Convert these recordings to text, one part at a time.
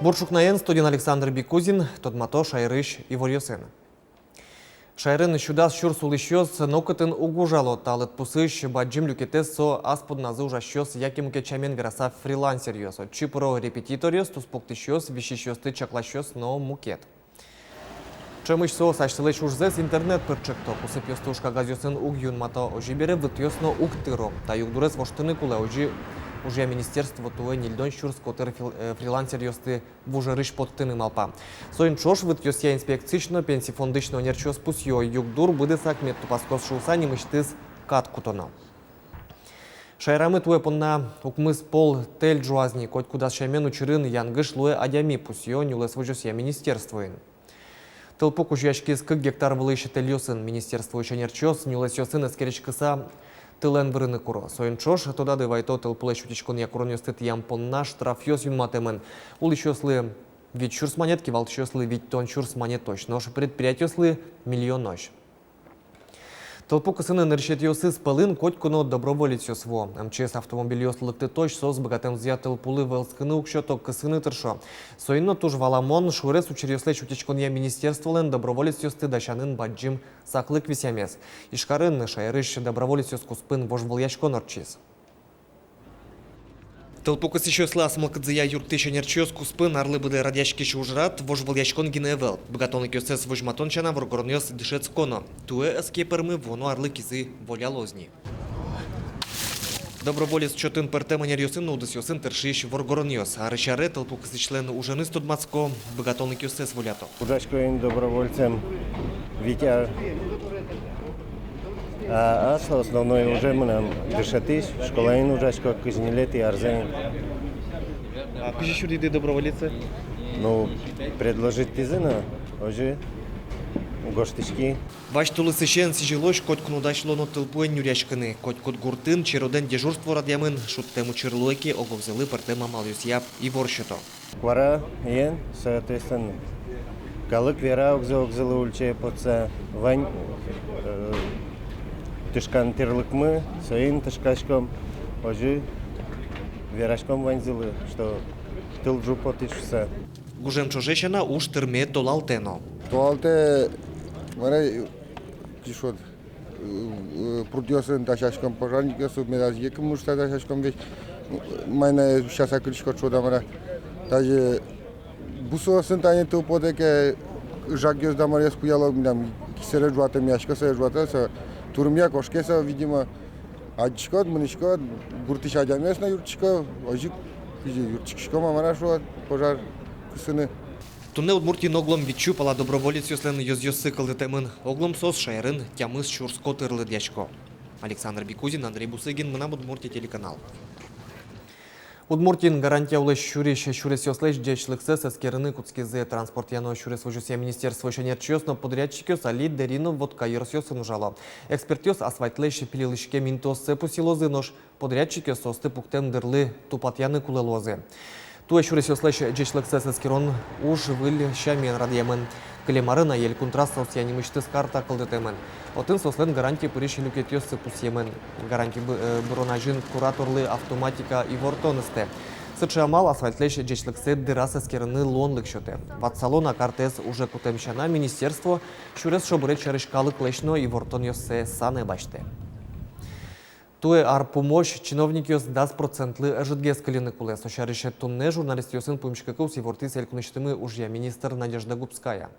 Буршукнаен студент Александр Бикузин, Тодмато Шайрыш и Ворьосен. Шайрын щудас щур сулищос нокотын угужало талыт пусыш баджим люкетес со аспод назы ужащос якимуке чамен вераса фрилансер Чипро репетиториос туспоктищос вещищосты чаклащос но мукет. Чемыш со саштылыш ужзес интернет пырчыкто пусып ёстушка газёсын угюн мато ожибере вытёсно уктыро. Та югдурес воштыны куле уже министерство туэ нильдон щур скотер фрилансер ёсты вужерыш подтыны малпа. Соин чош вытёсья инспекцично пенсифондычно нерчос пусьё югдур быдысак мет тупаскос шоуса немыштыз каткутоно. Шайрамы туэ понна укмыс пол тель жуазни коть кудас шаймен учырын янгыш луэ адями пусьё нюлес вожосья министерствоин. Тылпук ужяшки с гектар вылыше тельёсын министерство ученерчос нюлес ёсын эскеречкыса тылен вырыны куро. Соин чош тода дывайто тылпулеш утичкон якурон ёстыт ямпонна штраф ёс юматемен. Ул ещёслы ведь чурс монетки вал ещёслы ведь тон чурс монет точно. Нош предприятиёслы миллион нож. Тылпук сыны нырщет ёсы спалын коть куно доброволец ёсво. МЧС автомобиль ёслыкты точ сос богатым зя тылпулы вэлскыны укшёток кысыны тыршо. Соинно туж валамон шурес учерёслеч утичкон я министерстволен доброволец ёсты дащанын баджим саклык висямес. Ишкарын шайрыш доброволец ёс куспын вожбыл яшкон орчиз. Тылпукас еще слас малкадзия юртыша нерчёс куспын арлы быды радяшки шужрат вожбыл яшкон гиневел. Богатоны кёсес вожматончана воргорнёс дышец коно. Туэ эскепермы вону арлы кизы волялозни. Доброволец чотын пертема нерьёсын нудыс ёсын тершиш воргорнёс. А рычаре тылпукас член ужаны студмацко богатоны кёсес волято. Удачкоин добровольцем Витя. А основной уже мы нам дышатись, школаин уже как изнелет и арзен. А куча шуриды доброволицы? Ну, предложить тизына, уже гоштички. Ваш тулысышен сижилош коть кнудашло но тылпуэн нюряшканы, коть кот гуртын чероден дежурство радьямын шуттему черлойки оговзелы партема малюсья и ворщето. Вара, соответственно, калык вера огзелы ульче подца вань. Тышкан терлыкмы, своим тышкачком, уже верашком ванзилы, что тыл жупо тышса. Гужем чожещена уж терме толалтено. Толалте, маре, кишот, прудиосен ташашком пожарника, субмедаз екым мушта ташашком вещь, майна сейчас акричко чуда мара. Даже бусосен тане тыл подеке жагёс дамарес куяло, нам кисере жуата мяшка се жуата, Турмия кошкеса, видимо, адчикот, маничкот, гуртиш адямес на юрчика, ожик, юрчикшко мамарашо, пожар, кысыны. Туне удмуртин оглом відчупала доброволець ёслен ёс-ёсыкл детемын. Оглом сос шайрын тямыс чурско тырлы дячко. Александр Бикузин, Андрей Бусыгин, Мына Удмуртия телеканал. Удмуртин гарантия улы щуриш ёслеш дечлыксы сескерыны куцкизе транспорт яно щурес вожусия министерство шенерчёс, но подрядчикёс али дерину водка ёрсёсын ужало. Экспертёс асфальтлеш пилилышке минтос сепусилозы нож подрядчикёс состы пуктен дырлы тупатьяны кулелозы. Туэ щурес ёслеш дечлыксы сескерон уж выль щамен радьемын. Клемарына ел кунтрасса усянимышты скарта кылдытемын. Отын сослен гарантия пырыш люкетёс сепусьемын. Гарантия буронажин кураторлы автоматика и вортонысты. Сычамал асфальтлеш дечлыксы дырасы скерыны лонлык шоте. Ватсалона картес уже кутемщана министерство щурес шобырет чарышкалы клешно и вортон ёссе сане баште. Туэ ар помощь чиновники ёс 10% ожидгес калины куле. Сочарише тунне журналист ёсын помощникаков сиворты селькунычтымы ужья министр Надежда Губская.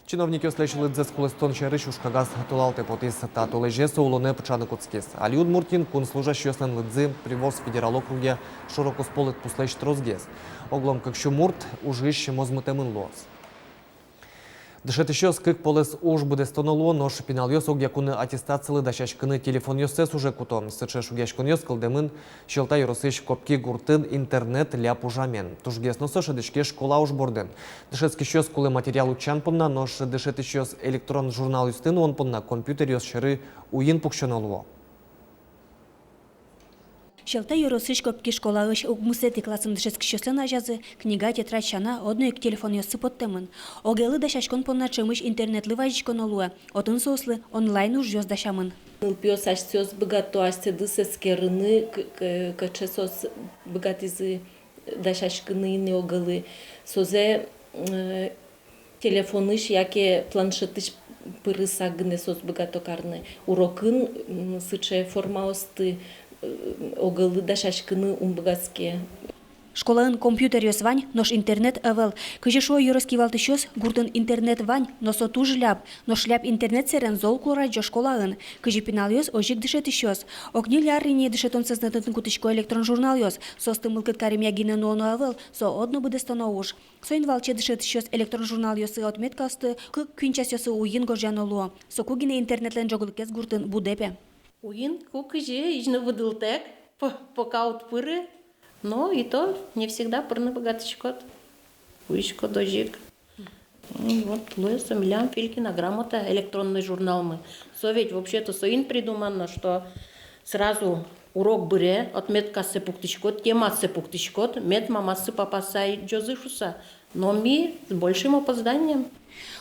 Чиновники ёс лечили дзес кулестон чарыш ушкагас тулалте потис тату леже соулоне пчаны куцкес. Али Удмуртин кун служащий ёслен лыдзы привоз федерал округе широко сполыт пуслещ трозгес. Оглом как шумурт ужище мозмытемын лос. Дышет еще скык полес уж буде стоноло, но шипинал ёс огякуны аттестациялы дащашкыны телефон ёсес уже кутом. Сычеш угяшкон ёс кылдемын, щелта юрысыш копки гуртын интернет ляп ужамен. Тужгес носоша дышке школа уж борден. Дышет кищёс кулы материал учан понна, нош дышет ещёс электрон журнал юстын он понна компьютер ёс шыры уин пукшонолво. Щелта юросыш копки школалыш угмусети классым дышес кщослен ажазы, книга, тетрадь шана, одно к телефон ёсы подтемын. Огелы дашашкон понна чымыш интернетлы важичкон олуа, отын сослы онлайн уж ёс дашамын. Пиос aș богато aș se duse scherâne că ce sos băgatizi дашашкыны огылы. Созе телефоныш, яке планшетыш пырысагыны созбыга токарны. Урокын сыче форма осты огылы дашашкыны умбыгаске. Школаын компьютер ёс вань, нош интернет эвел. Кыжешо юроскивалты щёс, гурдын интернет вань, носо ту жляп, но шляп интернет серен зол клора жо школаын. Кыжи пинал ёс, ожик дышет щёс. Окни ляррине дышет он сознатын кутышко электрон журнал ёс. Состы мылкыт каремя гине ноно эвел, со одно буде стану уж. Соин валче дышет щёс электрон журнал ёсы отметка осты, кы күнчас ёсы уйын горжан олуо. Со кугине интернетлен жогылкес гурдын будепе. Уин кукыже ижны выдылтек, пока утпыры. Но и то не всегда пырны богатышкот. Уишко дожик. Вот Луэса Милям Филькина грамота, электронный журнал мы. Ведь вообще-то соин придумано, что сразу урок быре, отметка сепуктышкот, тема сепуктышкот, мед мамасы папасай джозышуса. Но ми с большим опозданием.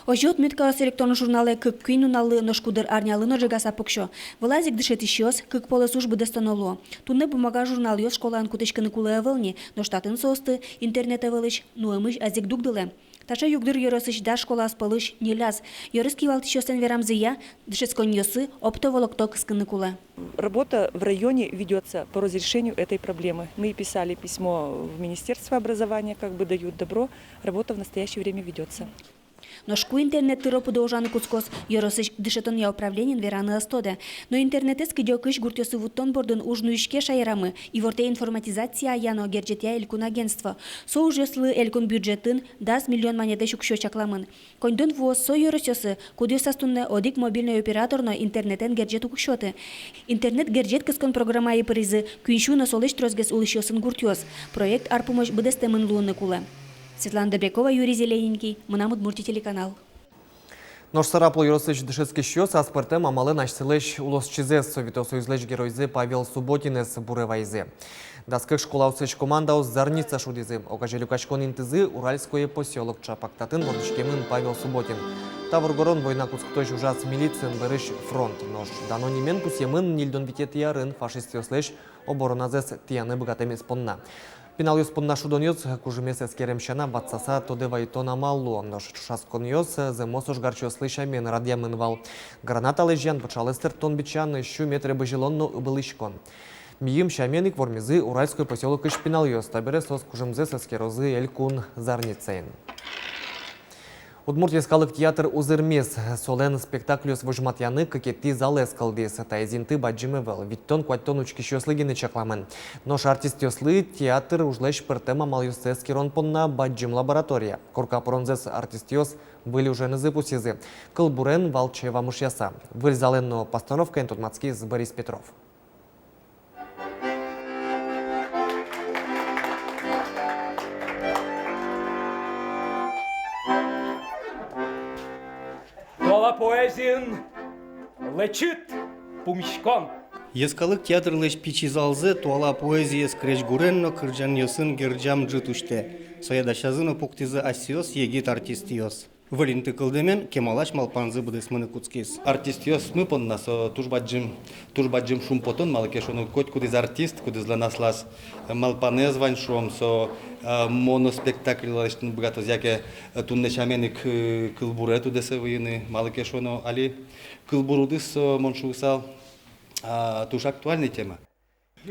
Ожи отметка с электронный журнале кык күйну налы ношкудыр арнялы ножегаса пукшо. Вылазик дышет ищёс, кык полы службы дестаноло. Тунне бумага журнал ёс школаан кутышканы кулы эвелни, но штатын состы, интернет эвелыш, нуэмыш азик дугдылы. Таша югдыр йоросыш да школа аспалыш не ляз. Йорыс кивалты щёсен верамзыя, дышет коньёсы, оптоволокто кысканы кулы. Работа в районе ведется по разрешению этой проблемы. Мы писали письмо в Министерство образования, как бы дают добро. Работа в настоящее время ведется. Но шку интернет тыропу должаны куцкос, йоросыш дышетон я управленен вераны астоде. Но интернетес кидё кыш гуртёсы вуттон бордын ужнуишке шайрамы, и ворте информатизация яно герджетя элькун агентство. Со ужеслы элькун бюджетын, даз миллион монеты шукшо чакламын. Кондон воз со йоросёсы, кудёсастунне одик мобильный операторно интернетен герджет укшоты. Интернет герджет кыскон программа и призы, күншу на солыш трозгес улышёсын гуртёс. Проект арпумош быдестемын луны кулы. Светлана Добрякова, Юрий Зелененький, Мунамут Мурти телеканал. Нож сарапыл юросыч дышецкий щёс, аспыртем амалы начсылыш улос чизес Совето Союзлыш геройзы Павел Субботинес буревайзы. Даскых школаусыч командаус зарница шудизы. Окажелю качкон интызы Уральское поселок Чапактатын мордышкемын Павел Субботин. Тавргорон война кусктой ужас милицин бырыш фронт. Нож дано немен кусемын нильдон витет ярын фашист ёслыш обороназес тияны богатеми спонна. Пинал ёс понна шудон ёс, кужумес эскеремшана батсаса тоде вайтона маллу. Нож шаскон ёс, земосуш гарчёслы шамен радьямын вал. Граната лежьян почалыстыр тон бичан, ищу метры быжилонно былышкон. Миим шаменик вормизы Уральской поселок иш пинал ёс, табере сос кужумзес эскерозы элькун зарницейн. Удмуртийскалык театр узырмес солен спектаклюс вожматяны кокетти залес калдес. Тайзинты баджимевел. Виттон куаттон учкищёслыгины чакламын. Нош артист ёслы театр ужлэш пыртема малюсес кирон понна баджим лаборатория. Корка пронзес артист ёс были уже на запусизы. Кылбурен Валчева мушьяса. Выльзаленно постановка Энтудмацкий с Борис Петров. Поэзин лечит пумишкон. Ескалык театр леш пичи залзы туала поэзия скреч гуренно кырджан ёсын герджам джитуште. Соядашазыны пуктизы асиос егит артистиос. Валинты кылдемен кемалаш малпанзы будесмыны куцкис. Артистиос мы понна со тужбаджим шумпотон малкешону коть кудиз артист кудиз для нас лас малпанез ваншом со моноспектакль лаштын богато зяке тунне шаменик кылбуре тудесе войны малкешону али кылбурудыс моншусал туж актуальная тема.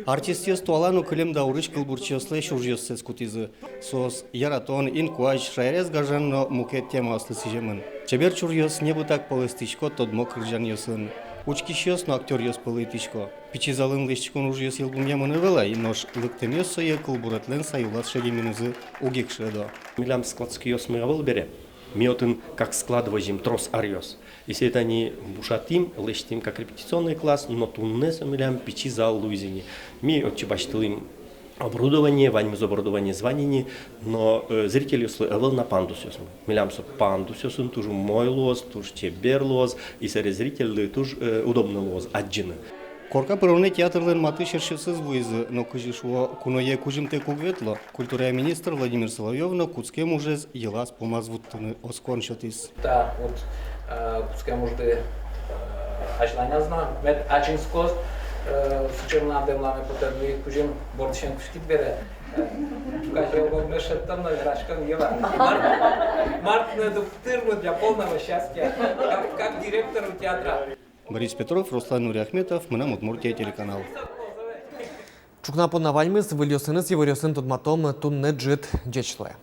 Артистиос туалану кылем даурыч кылбурчиослы шуржиоссес кутизы. Сос яратон инкуач шайрез гаржанно мукет тема ослысыжемын. Чебер чурьос небу так полыстычко тодмо кырджан ёсын. Учкищиос но актер ёс полытычко. Пичи залын лещикон уж ёс елгум ямын эвела, и нож лыктем ёс сое кылбуратлен саюлат шегеминызы угекшедо. Милям складский ёс мы бере. Миотын как складываем трос арьос. Если это не бушатим, лештим как репетиционный класс, но туннес милям пичи зал луизини. Ми отчебаштылым оборудование, ваним оборудование званини, но зрители слышали на пандусёс. Милям со пандусёсом тоже мой лоз, тоже чебер лоз, и среди зрителей тоже удобный лоз, аджины. Корка пырone театрлен маты шершесыз вуизы, но кыжишуо куное кужимте кугветло. Культура министр Владимир Соловьевна куцкем уже елас помазвуттыны оскончатис. Да, вот куцкем уже ачланя знам, мет ачинскос, сучернам демламе потерли кужим бордшен кушкит бере. Каждого мешеттам наверачкам ева. Март надуктырму для полного счастья, как директору театра. Борис Петров, Руслан Нуриахметов, Мынам Удмуртия телеканал. Чукна понавальмыз, выльосыныз, еварёсын тудматом тунне джит джечле.